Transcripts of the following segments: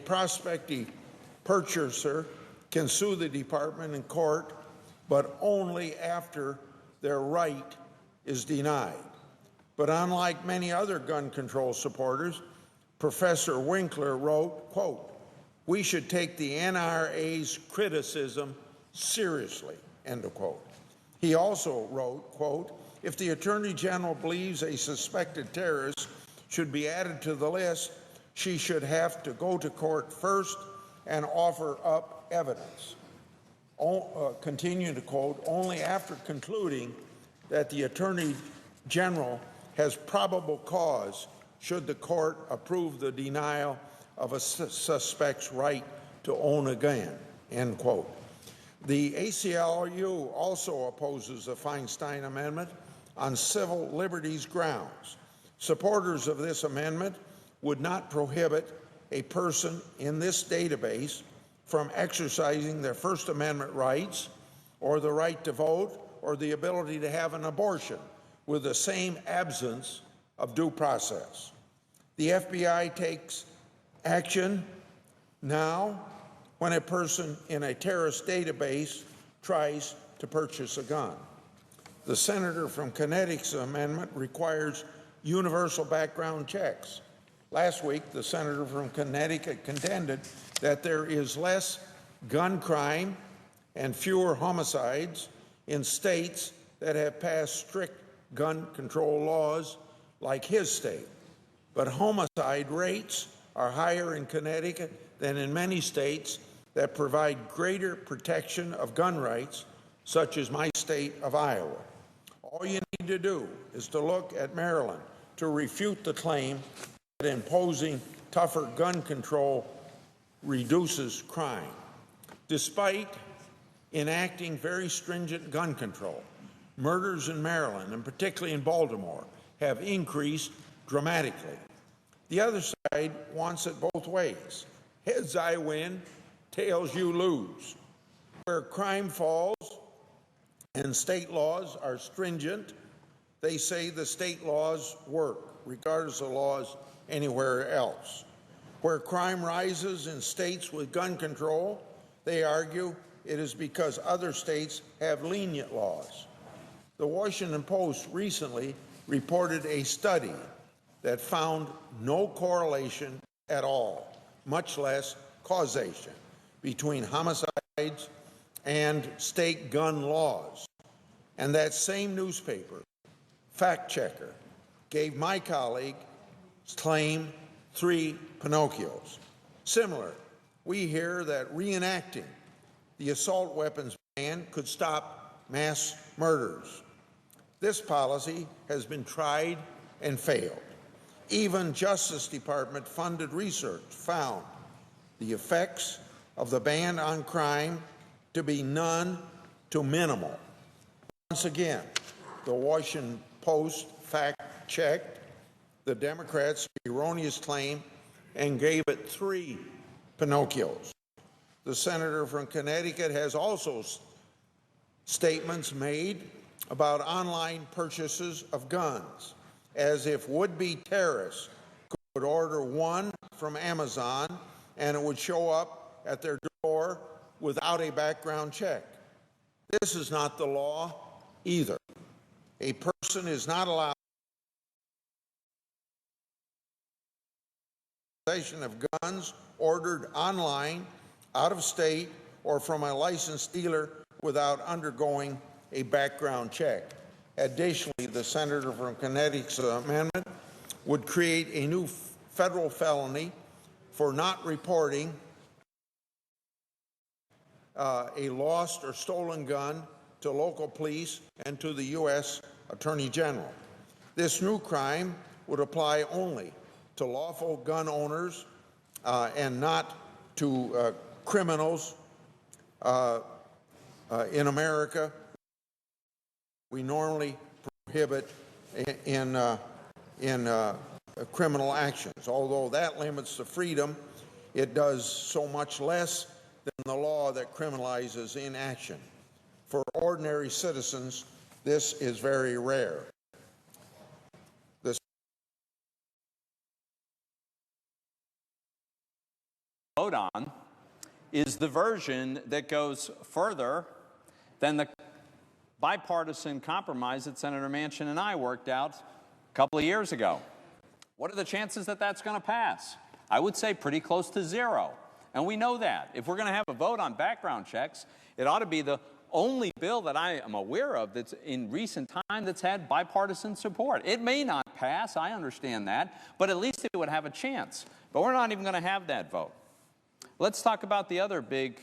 prospective purchaser can sue the department in court, but only after their right is denied. But unlike many other gun control supporters, Professor Winkler wrote, quote, "We should take the NRA's criticism seriously," end of quote. He also wrote, quote, "If the Attorney General believes a suspected terrorist should be added to the list, she should have to go to court first and offer up evidence." Continue to quote, "Only after concluding that the Attorney General has probable cause should the court approve the denial of a suspect's right to own a gun," end quote. The ACLU also opposes the Feinstein Amendment on civil liberties grounds. Supporters of this amendment would not prohibit a person in this database from exercising their First Amendment rights or the right to vote or the ability to have an abortion with the same absence of due process. The FBI takes action now when a person in a terrorist database tries to purchase a gun. The senator from Connecticut's amendment requires universal background checks. Last week, the senator from Connecticut contended that there is less gun crime and fewer homicides in states that have passed strict gun control laws like his state. But homicide rates are higher in Connecticut than in many states that provide greater protection of gun rights, such as my state of Iowa. All you need to do is to look at Maryland to refute the claim that imposing tougher gun control reduces crime. Despite enacting very stringent gun control, murders in Maryland, and particularly in Baltimore, have increased dramatically. The other side wants it both ways. Heads, I win. Tails, you lose. Where crime falls and state laws are stringent, they say the state laws work, regardless of laws anywhere else. Where crime rises in states with gun control, they argue it is because other states have lenient laws. The Washington Post recently reported a study that found no correlation at all, much less causation, between homicides and state gun laws. And that same newspaper, fact checker, gave my colleague's claim 3 Pinocchios. Similar, we hear that reenacting the assault weapons ban could stop mass murders. This policy has been tried and failed. Even Justice Department funded research found the effects of the ban on crime to be none to minimal. Once again, the Washington Post fact-checked the Democrats' erroneous claim and gave it 3 Pinocchios. The senator from Connecticut has also statements made about online purchases of guns, as if would-be terrorists could order one from Amazon and it would show up at their door without a background check. This is not the law either. A person is not allowed possession of guns ordered online, out of state, or from a licensed dealer without undergoing a background check. Additionally, the senator from Connecticut's amendment would create a new federal felony for not reporting a lost or stolen gun to local police and to the U.S. Attorney General. This new crime would apply only to lawful gun owners and not to criminals in America. We normally prohibit in criminal actions. Although that limits the freedom, it does so much less than the law that criminalizes inaction. For ordinary citizens, this is very rare. The vote on is the version that goes further than the bipartisan compromise that Senator Manchin and I worked out a couple of years ago. What are the chances that that's going to pass? I would say pretty close to zero. And we know that. If we're going to have a vote on background checks, it ought to be the only bill that I am aware of that's in recent time that's had bipartisan support. It may not pass, I understand that, but at least it would have a chance. But we're not even going to have that vote. Let's talk about the other big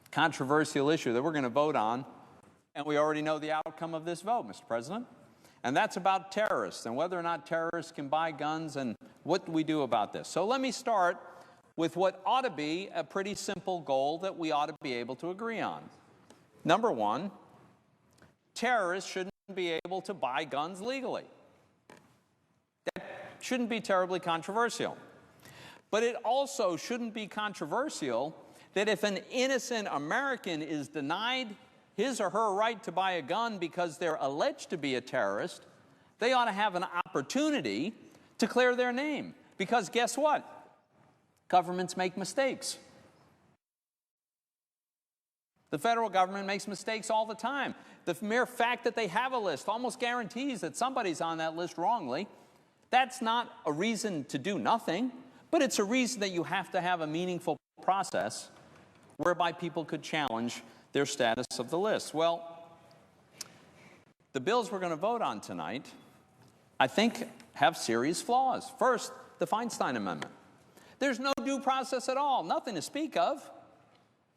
controversial issue that we're going to vote on, and we already know the outcome of this vote, Mr. President, and that's about terrorists and whether or not terrorists can buy guns and what do we do about this. So let me start with what ought to be a pretty simple goal that we ought to be able to agree on. Number one, terrorists shouldn't be able to buy guns legally. That shouldn't be terribly controversial. But it also shouldn't be controversial that if an innocent American is denied his or her right to buy a gun because they're alleged to be a terrorist, they ought to have an opportunity to clear their name. Because guess what? Governments make mistakes. The federal government makes mistakes all the time. The mere fact that they have a list almost guarantees that somebody's on that list wrongly. That's not a reason to do nothing, but it's a reason that you have to have a meaningful process whereby people could challenge their status of the list. Well, the bills we're going to vote on tonight, I think, have serious flaws. First, the Feinstein Amendment. There's no due process at all, nothing to speak of.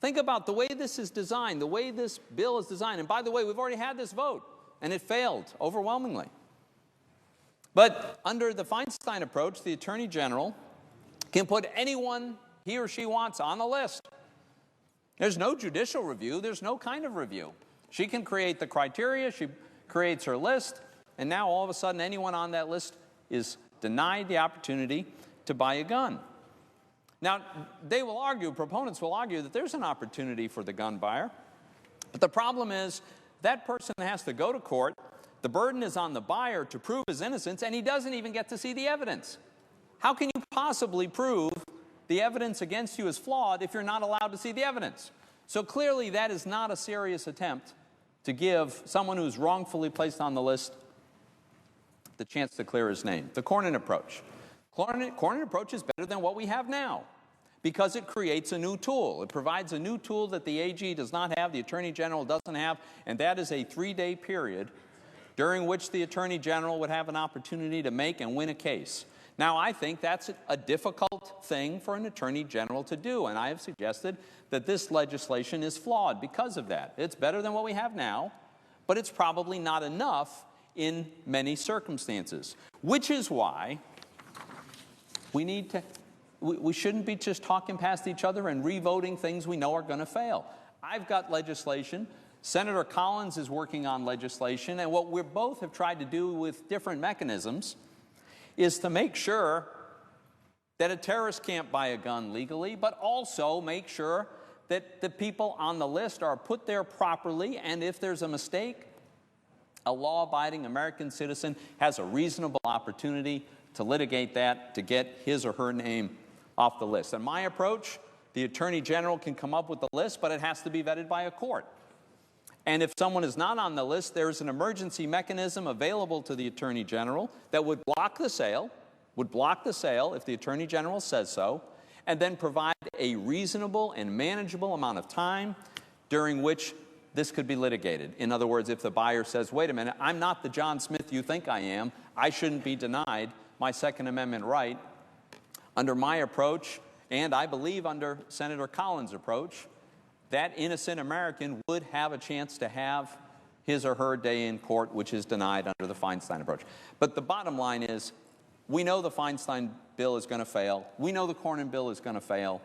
Think about the way this is designed, the way this bill is designed. And by the way, we've already had this vote, and it failed overwhelmingly. But under the Feinstein approach, the Attorney General can put anyone he or she wants on the list. There's no judicial review. There's no kind of review. She can create the criteria. She creates her list. And now all of a sudden anyone on that list is denied the opportunity to buy a gun. Now, they will argue, proponents will argue that there's an opportunity for the gun buyer. But the problem is that person has to go to court. The burden is on the buyer to prove his innocence, and he doesn't even get to see the evidence. How can you possibly prove the evidence against you is flawed if you're not allowed to see the evidence? So clearly that is not a serious attempt to give someone who's wrongfully placed on the list the chance to clear his name. The Cornyn approach. Cornyn approach is better than what we have now because it creates a new tool. It provides a new tool that the AG does not have, the Attorney General doesn't have, and that is a 3-day period during which the Attorney General would have an opportunity to make and win a case. Now, I think that's a difficult thing for an Attorney General to do, and I have suggested that this legislation is flawed because of that. It's better than what we have now, but it's probably not enough in many circumstances, which is why we shouldn't be just talking past each other and re-voting things we know are going to fail. I've got legislation. Senator Collins is working on legislation, and what we both have tried to do with different mechanisms is to make sure that a terrorist can't buy a gun legally, but also make sure that the people on the list are put there properly, and if there's a mistake, a law-abiding American citizen has a reasonable opportunity to litigate that, to get his or her name off the list. And my approach, the Attorney General can come up with the list, but it has to be vetted by a court. And if someone is not on the list, there's an emergency mechanism available to the Attorney General that would block the sale if the Attorney General says so, and then provide a reasonable and manageable amount of time during which this could be litigated. In other words, if the buyer says, wait a minute, I'm not the John Smith you think I am, I shouldn't be denied my Second Amendment right. Under my approach, and I believe under Senator Collins' approach, that innocent American would have a chance to have his or her day in court, which is denied under the Feinstein approach. But the bottom line is, we know the Feinstein bill is going to fail. We know the Cornyn bill is going to fail.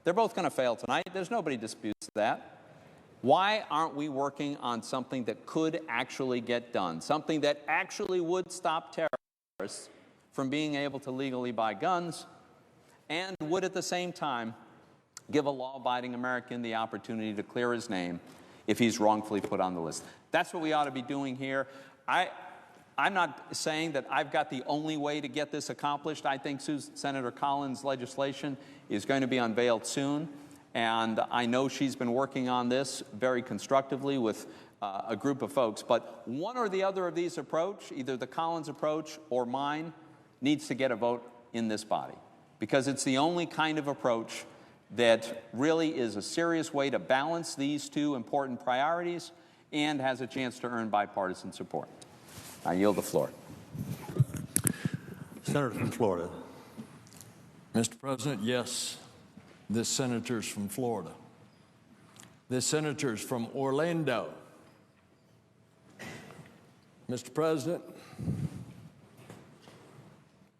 They're both going to fail tonight. There's nobody disputes that. Why aren't we working on something that could actually get done, something that actually would stop terrorists from being able to legally buy guns and would at the same time give a law-abiding American the opportunity to clear his name if he's wrongfully put on the list? That's what we ought to be doing here. I'm not saying that I've got the only way to get this accomplished. I think Senator Collins' legislation is going to be unveiled soon, and I know she's been working on this very constructively with a group of folks. But one or the other of these approach, either the Collins approach or mine, needs to get a vote in this body, because it's the only kind of approach that really is a serious way to balance these two important priorities and has a chance to earn bipartisan support. I yield the floor. Senator from Florida. Mr. President, yes, this senator's from Florida. This senator's from Orlando. Mr. President,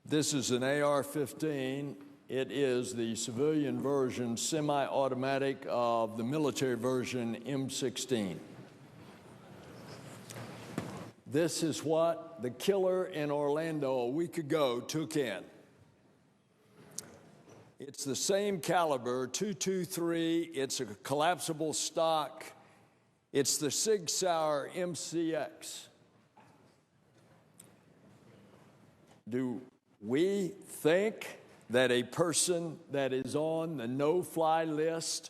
this is an AR-15. It is the civilian version, semi-automatic of the military version M16. This is what the killer in Orlando a week ago took in. It's the same caliber, .223. It's a collapsible stock. It's the Sig Sauer MCX. Do we think that a person that is on the no-fly list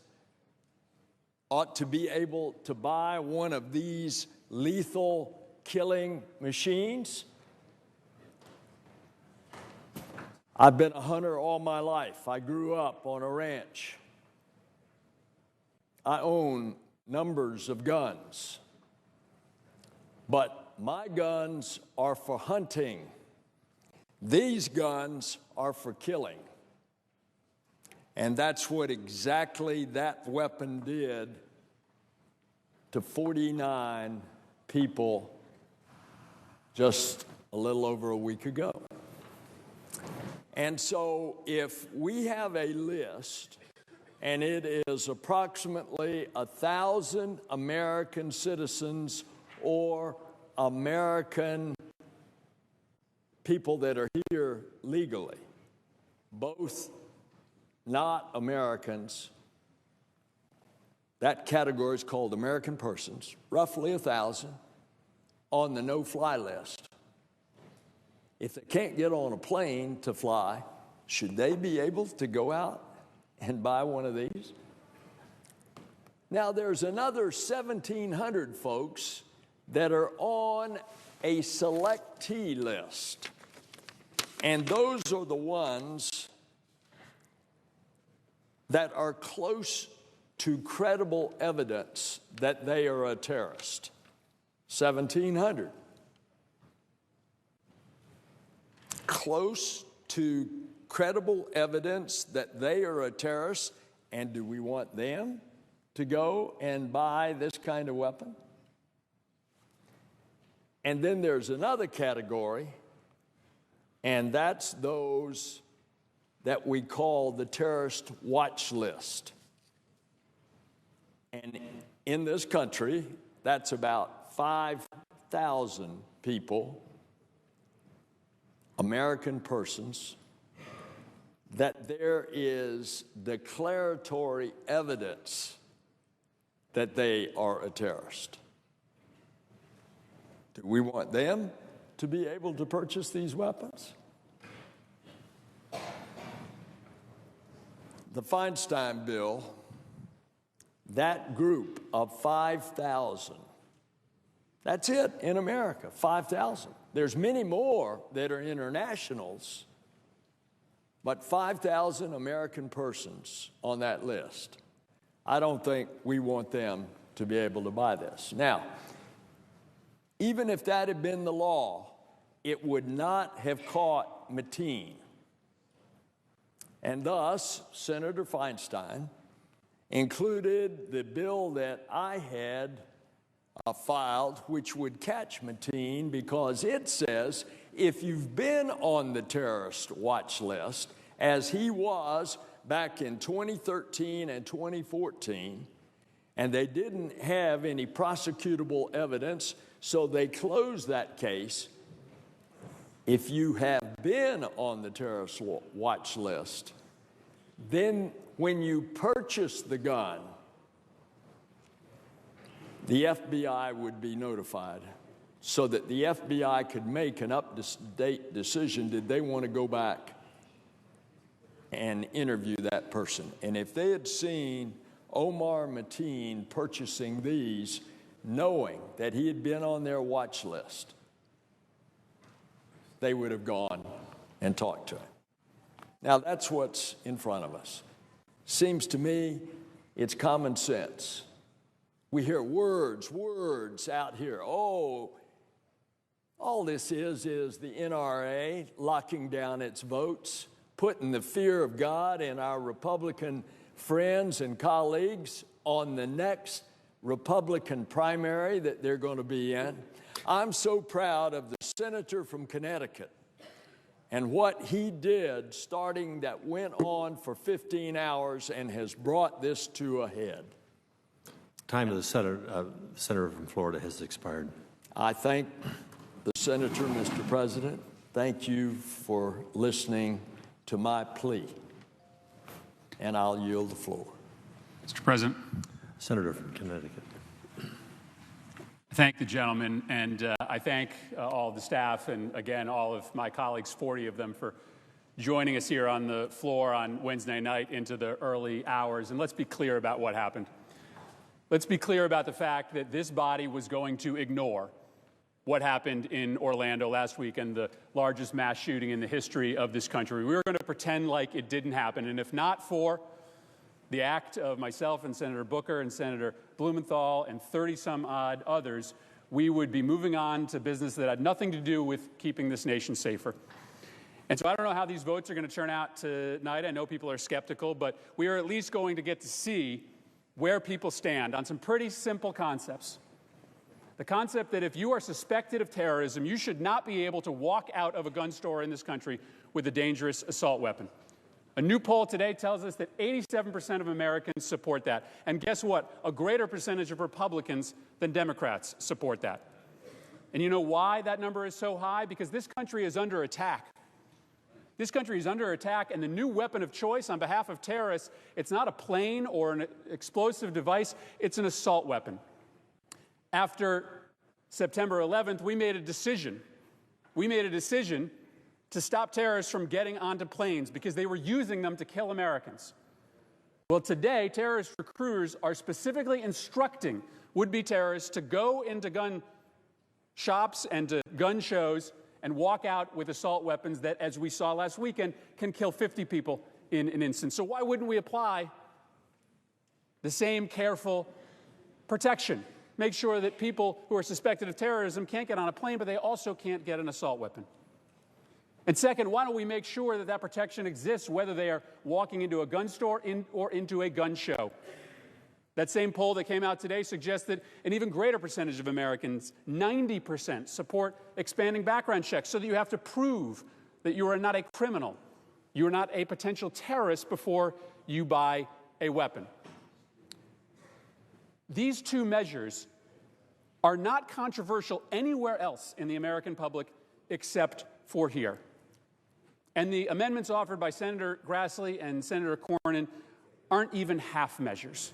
ought to be able to buy one of these lethal killing machines? I've been a hunter all my life. I grew up on a ranch. I own numbers of guns, but my guns are for hunting. These guns are for killing. And that's what exactly that weapon did to 49 people just a little over a week ago. And so if we have a list, and it is approximately 1,000 American citizens or American people that are here legally, both not Americans, that category is called American persons, roughly 1,000 on the no-fly list. If they can't get on a plane to fly, should they be able to go out and buy one of these? Now, there's another 1,700 folks that are on a selectee list. And those are the ones that are close to credible evidence that they are a terrorist. 1,700. Close to credible evidence that they are a terrorist. And do we want them to go and buy this kind of weapon? And then there's another category, and that's those that we call the terrorist watch list. And in this country, that's about 5,000 people, American persons, that there is declaratory evidence that they are a terrorist. Do we want them to be able to purchase these weapons? The Feinstein bill, that group of 5,000, that's it in America, 5,000. There's many more that are internationals, but 5,000 American persons on that list. I don't think we want them to be able to buy this. Now, even if that had been the law, it would not have caught Mateen. And thus, Senator Feinstein included the bill that I had filed, which would catch Mateen, because it says if you've been on the terrorist watch list, as he was back in 2013 and 2014, and they didn't have any prosecutable evidence, so they closed that case. If you have been on the terrorist watch list, then when you purchase the gun, the FBI would be notified so that the FBI could make an up-to-date decision. Did they want to go back and interview that person? And if they had seen Omar Mateen purchasing these, knowing that he had been on their watch list, they would have gone and talked to him. Now, that's what's in front of us. Seems to me it's common sense. We hear words out here. Oh, all this is the NRA locking down its votes, putting the fear of God in our Republican friends and colleagues on the next Republican primary that they're going to be in. I'm so proud of the senator from Connecticut and what he did, starting that went on for 15 hours and has brought this to a head. Time of the senator from Florida has expired. I thank the senator, Mr. President. Thank you for listening to my plea, and I'll yield the floor. Mr. President. Senator from Connecticut. I thank the gentleman, and I thank all of the staff and, again, all of my colleagues, 40 of them, for joining us here on the floor on Wednesday night into the early hours. And let's be clear about what happened. Let's be clear about the fact that this body was going to ignore what happened in Orlando last weekend, the largest mass shooting in the history of this country. We were going to pretend like it didn't happen, and if not for the act of myself and Senator Booker and Senator Blumenthal and 30-some-odd others, we would be moving on to business that had nothing to do with keeping this nation safer. And so I don't know how these votes are going to turn out tonight. I know people are skeptical, but we are at least going to get to see where people stand on some pretty simple concepts. The concept that if you are suspected of terrorism, you should not be able to walk out of a gun store in this country with a dangerous assault weapon. A new poll today tells us that 87% of Americans support that. And guess what? A greater percentage of Republicans than Democrats support that. And you know why that number is so high? Because this country is under attack. This country is under attack, and the new weapon of choice on behalf of terrorists, it's not a plane or an explosive device, it's an assault weapon. After September 11th, we made a decision. We made a decision to stop terrorists from getting onto planes because they were using them to kill Americans. Well, today, terrorist recruiters are specifically instructing would-be terrorists to go into gun shops and to gun shows and walk out with assault weapons that, as we saw last weekend, can kill 50 people in an instant. So why wouldn't we apply the same careful protection? Make sure that people who are suspected of terrorism can't get on a plane, but they also can't get an assault weapon. And second, why don't we make sure that that protection exists whether they are walking into a gun store or into a gun show? That same poll that came out today suggests that an even greater percentage of Americans, 90%, support expanding background checks so that you have to prove that you are not a criminal, you are not a potential terrorist before you buy a weapon. These two measures are not controversial anywhere else in the American public except for here. And the amendments offered by Senator Grassley and Senator Cornyn aren't even half measures.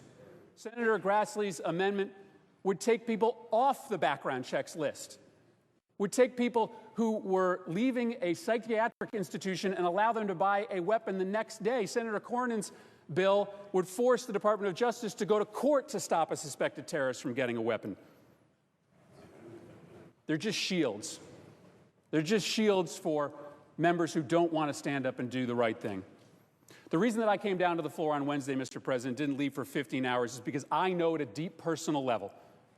Senator Grassley's amendment would take people off the background checks list, would take people who were leaving a psychiatric institution and allow them to buy a weapon the next day. Senator Cornyn's bill would force the Department of Justice to go to court to stop a suspected terrorist from getting a weapon. They're just shields. They're just shields for members who don't want to stand up and do the right thing. The reason that I came down to the floor on Wednesday, Mr. President, didn't leave for 15 hours is because I know at a deep personal level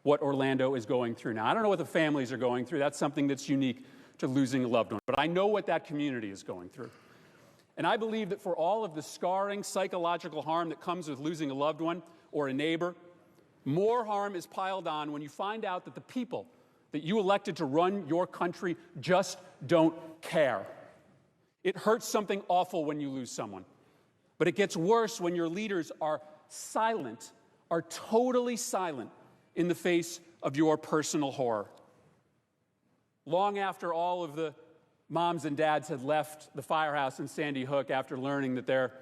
what Orlando is going through now. I don't know what the families are going through. That's something that's unique to losing a loved one. But I know what that community is going through. And I believe that for all of the scarring psychological harm that comes with losing a loved one or a neighbor, more harm is piled on when you find out that the people that you elected to run your country just don't care. It hurts something awful when you lose someone. But it gets worse when your leaders are silent, are totally silent in the face of your personal horror. Long after all of the moms and dads had left the firehouse in Sandy Hook after learning that their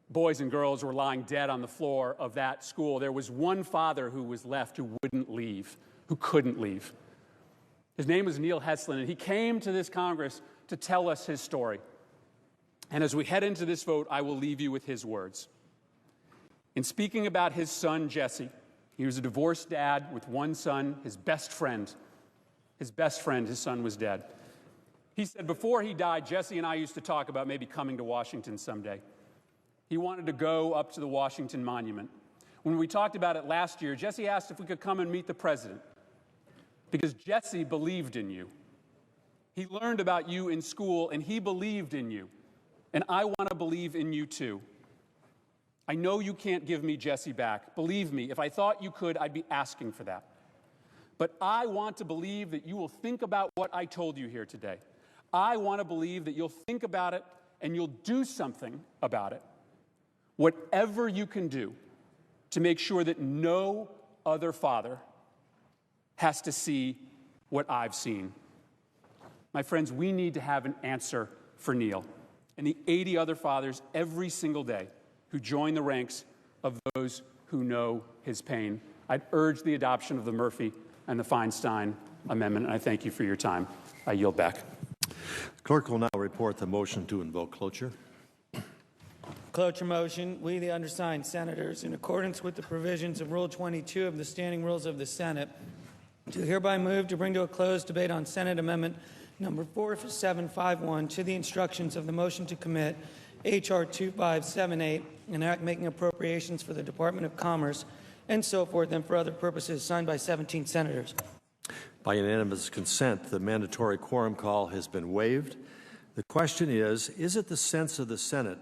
boys and girls were lying dead on the floor of that school, there was one father who was left who wouldn't leave, who couldn't leave. His name was Neil Heslin, and he came to this Congress to tell us his story. And as we head into this vote, I will leave you with his words. In speaking about his son, Jesse, he was a divorced dad with one son, his best friend, his son was dead. He said before he died, Jesse and I used to talk about maybe coming to Washington someday. He wanted to go up to the Washington Monument. When we talked about it last year, Jesse asked if we could come and meet the president because Jesse believed in you. He learned about you in school, and he believed in you. And I want to believe in you, too. I know you can't give me Jesse back. Believe me, if I thought you could, I'd be asking for that. But I want to believe that you will think about what I told you here today. I want to believe that you'll think about it and you'll do something about it. Whatever you can do to make sure that no other father has to see what I've seen. My friends, we need to have an answer for Neil and the 80 other fathers every single day who join the ranks of those who know his pain. I'd urge the adoption of the Murphy and the Feinstein Amendment, and I thank you for your time. I yield back. The clerk will now report the motion to invoke cloture. Cloture motion. We, the undersigned senators, in accordance with the provisions of Rule 22 of the Standing Rules of the Senate, do hereby move to bring to a close debate on Senate Amendment Number 4751 to the instructions of the motion to commit H.R. 2578, an act making appropriations for the Department of Commerce and so forth and for other purposes, signed by 17 senators. By unanimous consent, the mandatory quorum call has been waived. The question is it the sense of the Senate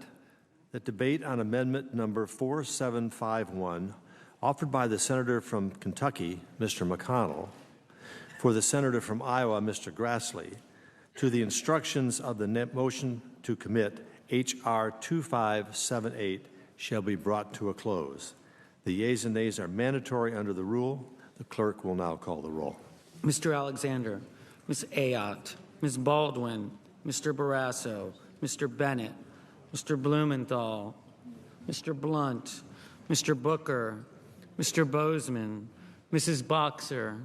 that debate on Amendment Number 4751, offered by the Senator from Kentucky, Mr. McConnell, for the Senator from Iowa, Mr. Grassley, to the instructions of the motion to commit H.R. 2578 shall be brought to a close. The yeas and nays are mandatory under the rule. The clerk will now call the roll. Mr. Alexander, Ms. Ayotte, Ms. Baldwin, Mr. Barrasso, Mr. Bennett, Mr. Blumenthal, Mr. Blunt, Mr. Booker, Mr. Bozeman, Mrs. Boxer,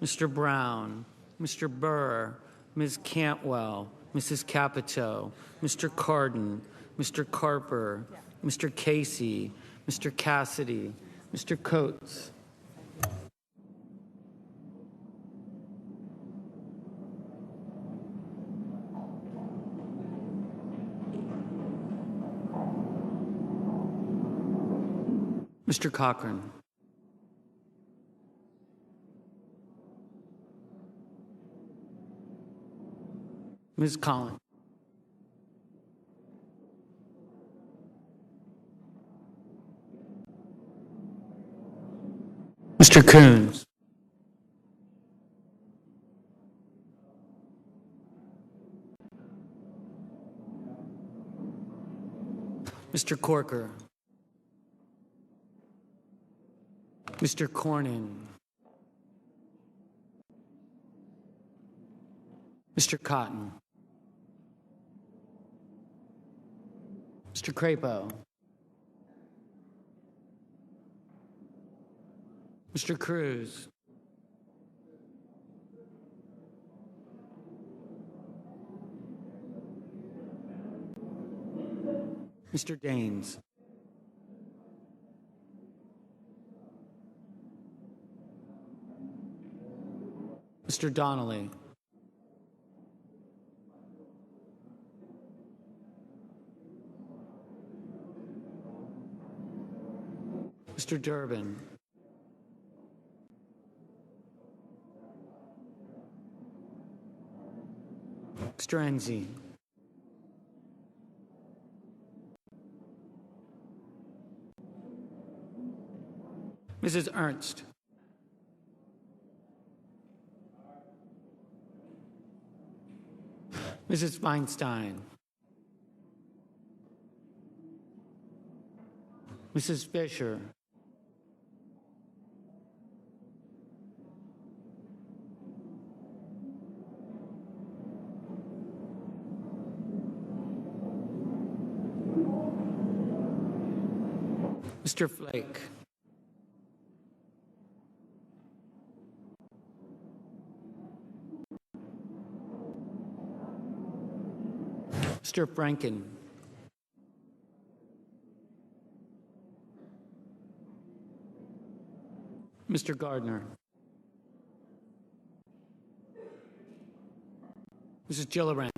Mr. Brown, Mr. Burr, Ms. Cantwell, Mrs. Capito, Mr. Cardin, Mr. Carper, Mr. Casey, Mr. Cassidy, Mr. Coates. Mr. Cochran. Ms. Collins. Mr. Coons. Mr. Corker. Mr. Cornyn. Mr. Cotton. Mr. Crapo. Mr. Cruz. Mr. Daines. Mr. Donnelly. Mr. Durbin. Mr. Enzi. Mrs. Ernst. Mrs. Feinstein. Mrs. Fisher. Mr. Flake. Mr. Franken. Mr. Gardner. Mrs. Gilliram.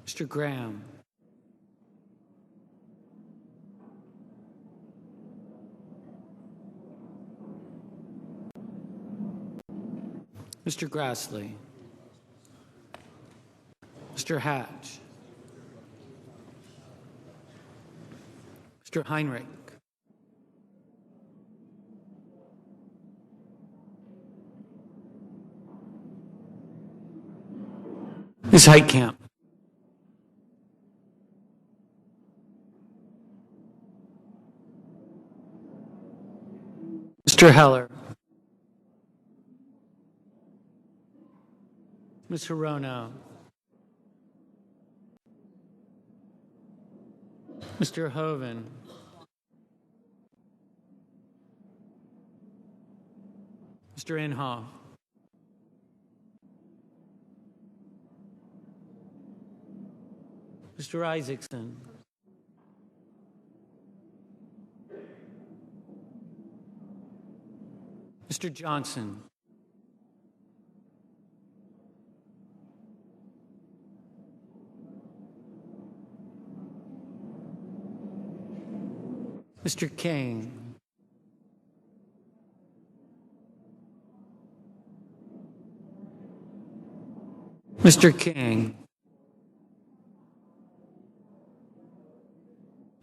Mr. Graham. Mr. Grassley. Mr. Hatch. Mr. Heinrich. Ms. Heitkamp. Mr. Heller. Ms. Hirono. Mr. Hoven. Mr. Inhofe. Mr. Isaacson. Mr. Johnson. Mr. King. Mr. King.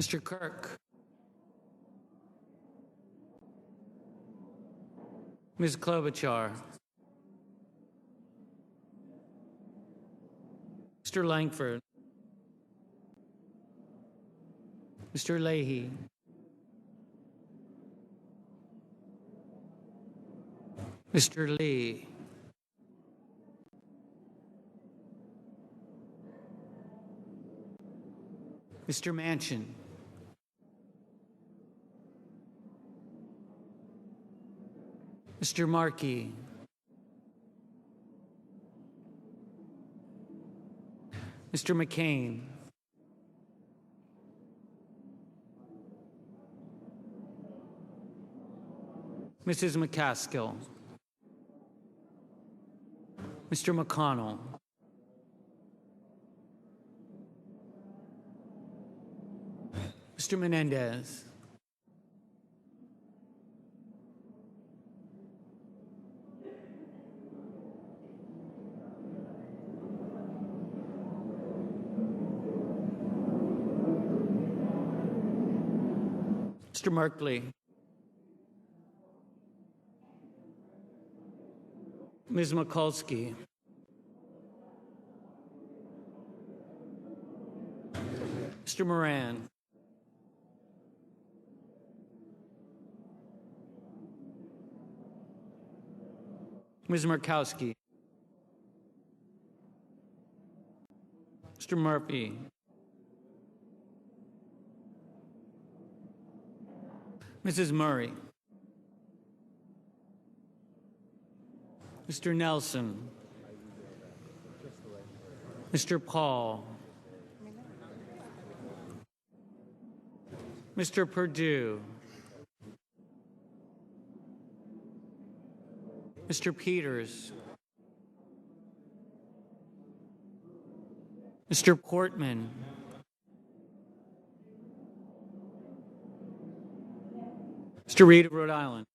Mr. Kirk. Ms. Klobuchar. Mr. Langford. Mr. Leahy. Mr. Lee. Mr. Manchin. Mr. Markey. Mr. McCain. Mrs. McCaskill. Mr. McConnell. Mr. Menendez. Mr. Merkley. Ms. Mikulski. Mr. Moran. Ms. Murkowski. Mr. Murphy. Mrs. Murray. Mr. Nelson. Mr. Paul. Mr. Perdue. Mr. Peters. Mr. Portman. Mr. Reed of Rhode Island.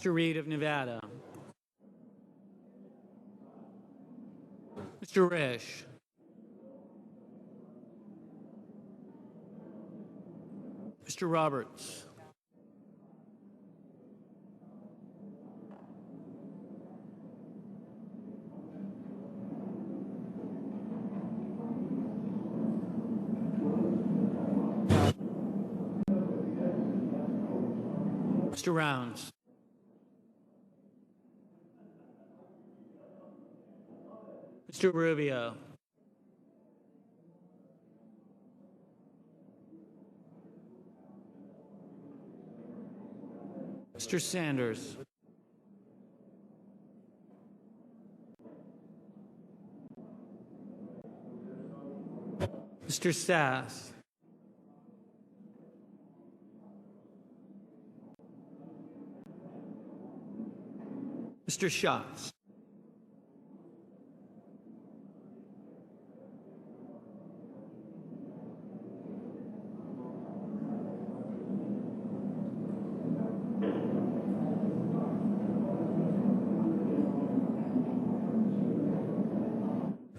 Mr. Reed of Nevada. Mr. Risch. Mr. Roberts. Mr. Rounds. Mr. Rubio. Mr. Sanders. Mr. Sass. Mr. Schatz.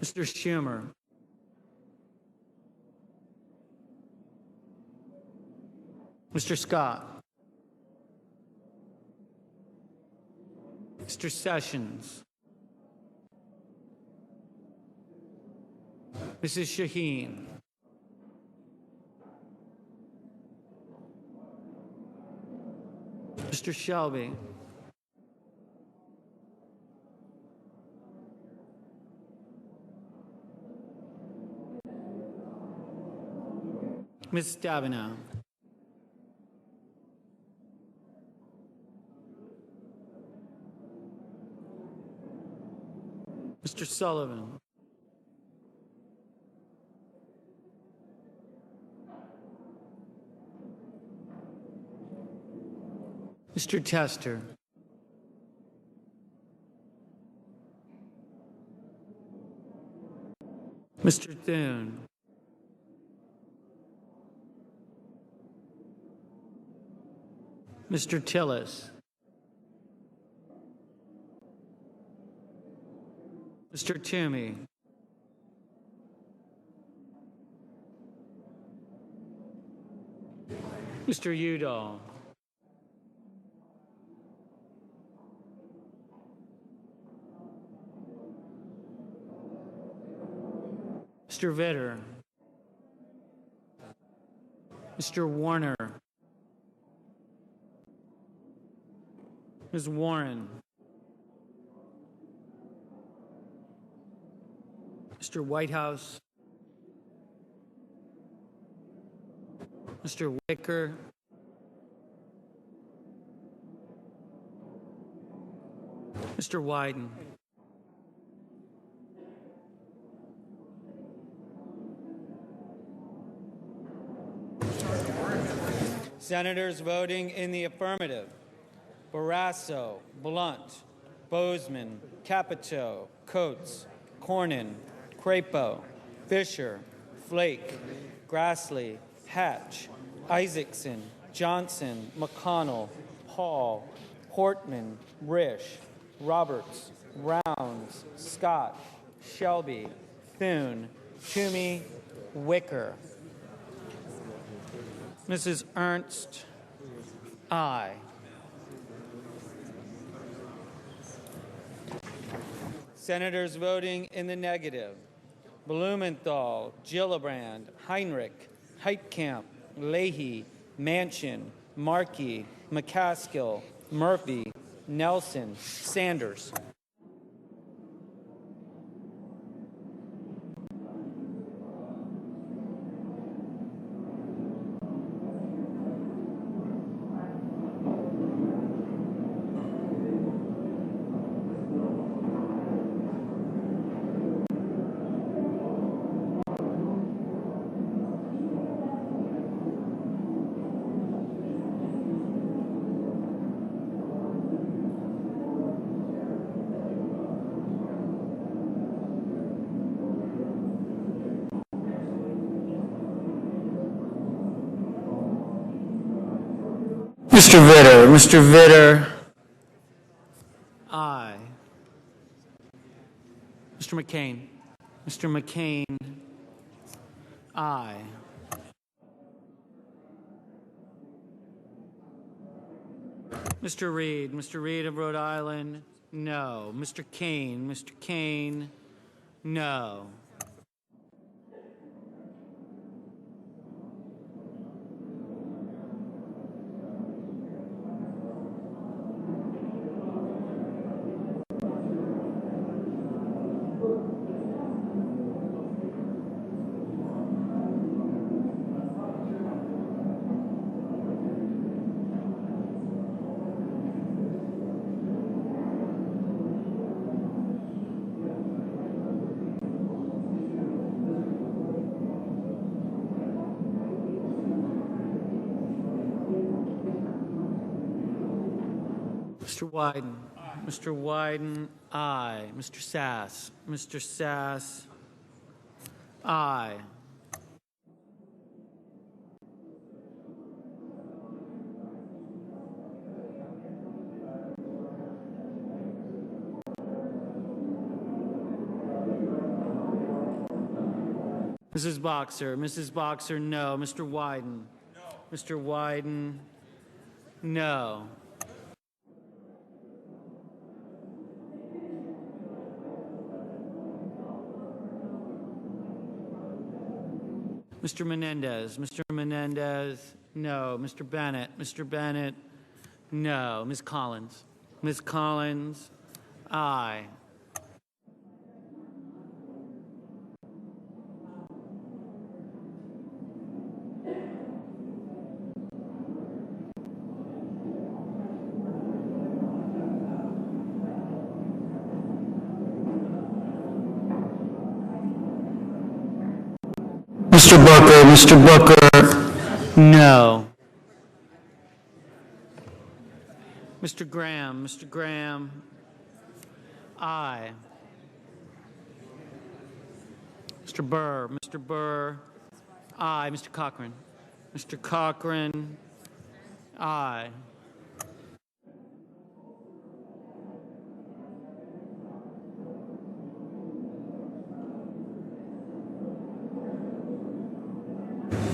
Mr. Schumer. Mr. Scott. Mr. Sessions. Mrs. Shaheen. Mr. Shelby. Ms. Stabenow. Mr. Sullivan. Mr. Tester. Mr. Thune. Mr. Tillis. Mr. Toomey. Mr. Udall. Mr. Vitter. Mr. Warner. Ms. Warren. Mr. Whitehouse. Mr. Wicker. Mr. Wyden. Senators voting in the affirmative: Barrasso, Blunt, Bozeman, Capito, Coates, Cornyn, Crapo, Fisher, Flake, Grassley, Hatch, Isaacson, Johnson, McConnell, Hall, Portman, Risch, Roberts, Rounds, Scott, Shelby, Thune, Toomey, Wicker. Mrs. Ernst, aye. Senators voting in the negative: Blumenthal, Gillibrand, Heinrich, Heitkamp, Leahy, Manchin, Markey, McCaskill, Murphy, Nelson, Sanders. Mr. Vitter, aye. Mr. McCain, aye. Mr. Reed of Rhode Island, no. Mr. Kane, no. Mr. Wyden. Mr. Wyden, aye. Mr. Sass. Mr. Sass, aye. Mrs. Boxer. Mrs. Boxer, no. Mr. Wyden. No. Mr. Wyden, no. Mr. Menendez. Mr. Menendez, no. Mr. Bennett. Mr. Bennett, no. Ms. Collins. Ms. Collins, aye. Mr. Booker. Mr. Booker, no. Mr. Graham. Mr. Graham, aye. Mr. Burr. Mr. Burr, aye. Mr. Cochran. Mr. Cochran, aye.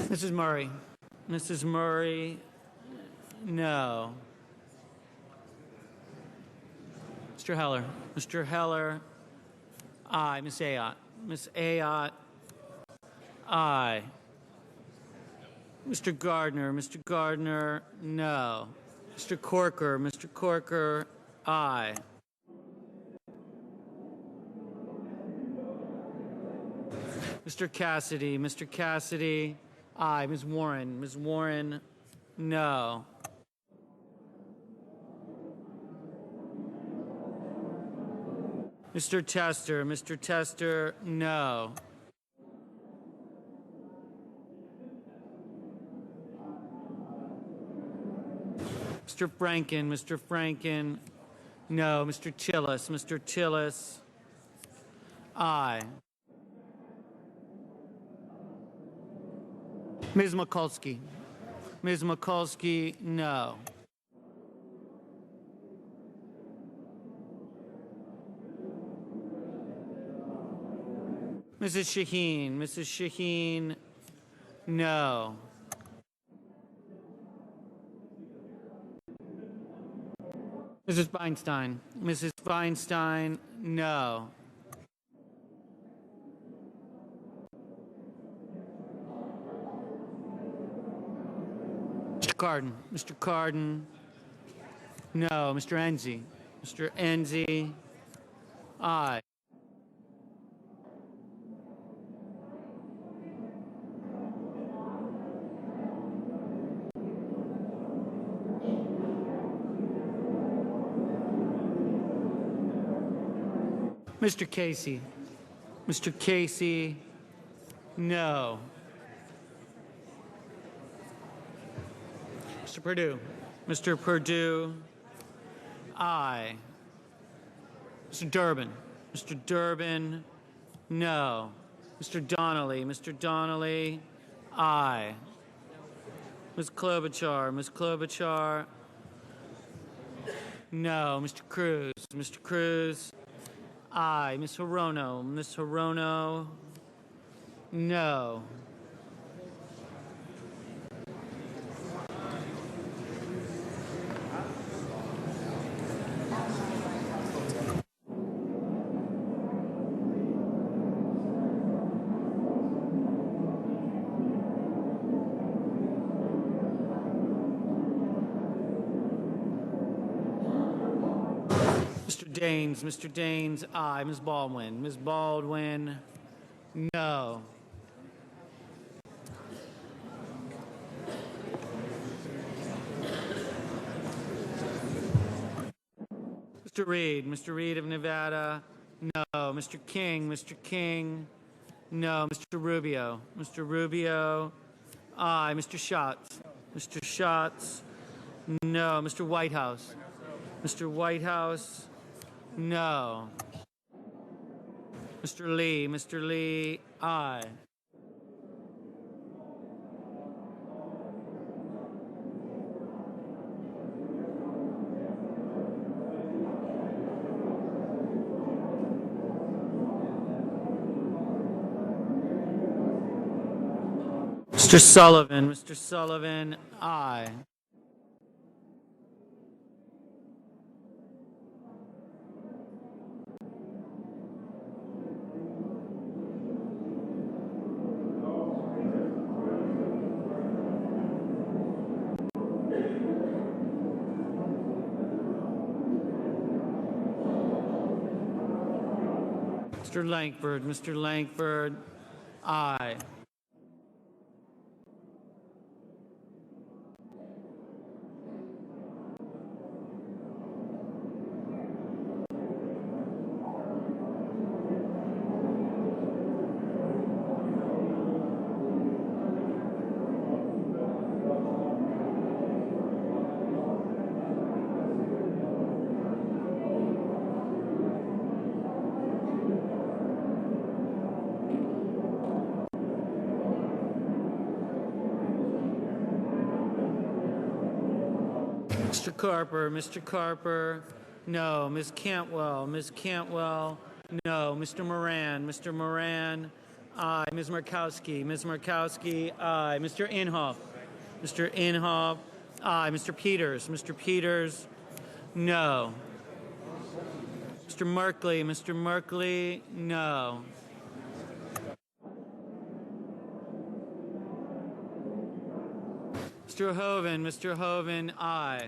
Mrs. Murray. Mrs. Murray, no. Mr. Heller. Mr. Heller, aye. Ms. Ayotte. Ms. Ayotte, aye. Mr. Gardner. Mr. Gardner, no. Mr. Corker. Mr. Corker, aye. Mr. Cassidy. Mr. Cassidy, aye. Ms. Warren. Ms. Warren, no. Mr. Tester. Mr. Tester, no. Mr. Franken. Mr. Franken, no. Mr. Tillis. Mr. Tillis, aye. Ms. Mikulski. Ms. Mikulski, no. Mrs. Shaheen. Mrs. Shaheen, no. Mrs. Feinstein. Mrs. Feinstein, no. Mr. Cardin. Mr. Cardin, no. Mr. Enzi. Mr. Enzi, aye. Mr. Casey. Mr. Casey, no. Mr. Perdue. Mr. Perdue, aye. Mr. Durbin. Mr. Durbin, no. Mr. Donnelly. Mr. Donnelly, aye. Ms. Klobuchar. Ms. Klobuchar, no. Mr. Cruz. Mr. Cruz, aye. Ms. Hirono. Ms. Hirono, no. Mr. Daines. Mr. Daines, aye. Ms. Baldwin. Ms. Baldwin, no. Mr. Reed. Mr. Reed of Nevada, no. Mr. King. Mr. King, no. Mr. Rubio. Mr. Rubio, aye. Mr. Schatz. Mr. Schatz, no. Mr. Whitehouse. Mr. Whitehouse, no. Mr. Lee, aye. Mr. Sullivan, aye. Mr. Langford, aye. Mr. Carper, no. Ms. Cantwell, no. Mr. Moran, aye. Ms. Markowski, aye. Mr. Inhofe, aye. Mr. Peters, no. Mr. Merkley, no. Mr. Hoven, aye.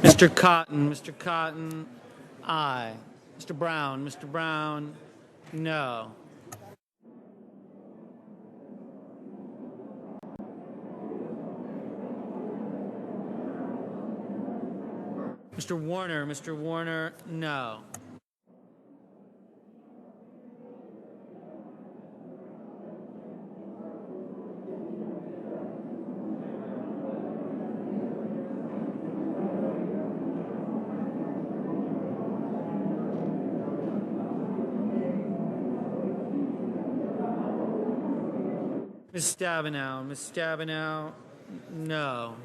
Mr. Cotton, aye. Mr. Brown, no. Mr. Warner, no. Ms. Stabenow, no.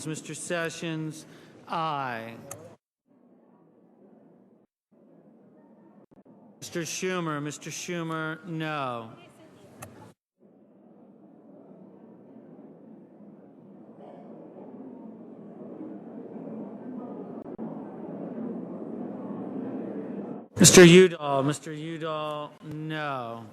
Mr. Sessions, aye. Mr. Schumer, no. Mr. Udall, no.